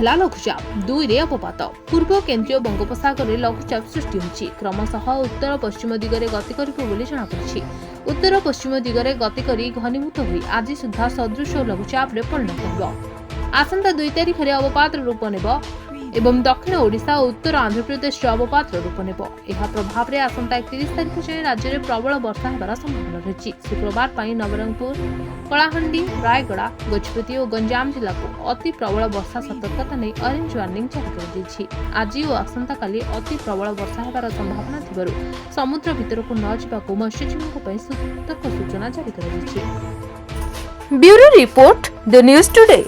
ହେଲା ଲଘୁଚାପ, 2ରେ ଅବପାତ। ପୂର୍ବ କେନ୍ଦ୍ରୀୟ ବଙ୍ଗୋପସାଗରରେ ଲଘୁଚାପ ସୃଷ୍ଟି ହୋଇଛି। କ୍ରମଶଃ ଉତ୍ତର ପଶ୍ଚିମ ଦିଗରେ ଗତି କରିବ ବୋଲି ଜଣାପଡ଼ିଛି। ଉତ୍ତର ପଶ୍ଚିମ ଦିଗରେ ଗତି କରି ଘନୀଭୂତ ହୋଇ ଆଜି ସୁଦ୍ଧା ସଦୃଶ ଲଘୁଚାପରେ ପରିଣତ ହେବ। ଆସନ୍ତା 2 ତାରିଖରେ ଅବପାତର ରୂପ ନେବ ଏବଂ ଦକ୍ଷିଣ ଓଡ଼ିଶା ଓ ଉତ୍ତର ଆନ୍ଧ୍ରପ୍ରଦେଶରେ ଅବପାତର ରୂପ ନେବ। ଏହା ପ୍ରଭାବରେ ଆସନ୍ତା 31 ତାରିଖ ଯାଏଁ ରାଜ୍ୟରେ ପ୍ରବଳ ବର୍ଷା ହେବାର ସମ୍ଭାବନା ରହିଛି। ଶୁକ୍ରବାର ପାଇଁ ନବରଙ୍ଗପୁର, କଳାହାଣ୍ଡି, ରାୟଗଡ଼ା, ଗଜପତି ଓ ଗଞ୍ଜାମ ଜିଲ୍ଲାକୁ ଅତି ପ୍ରବଳ ବର୍ଷା ସତର୍କତା ନେଇ ଅରେଞ୍ଜ ୱାର୍ଣ୍ଣିଂ ଜାରି କରାଯାଇଛି। ଆଜି ଓ ଆସନ୍ତାକାଲି ଅତି ପ୍ରବଳ ବର୍ଷା ହେବାର ସମ୍ଭାବନା ଥିବାରୁ ସମୁଦ୍ର ଭିତରକୁ ନ ଯିବାକୁ ମତ୍ସ୍ୟଜୀବୀଙ୍କ ପାଇଁ ସତର୍କ ସୂଚନା ଜାରି କରାଯାଇଛି। ବ୍ୟୁରୋ ରିପୋର୍ଟ, ଦ ନ୍ୟୁଜ୍ ଟୁଡେ।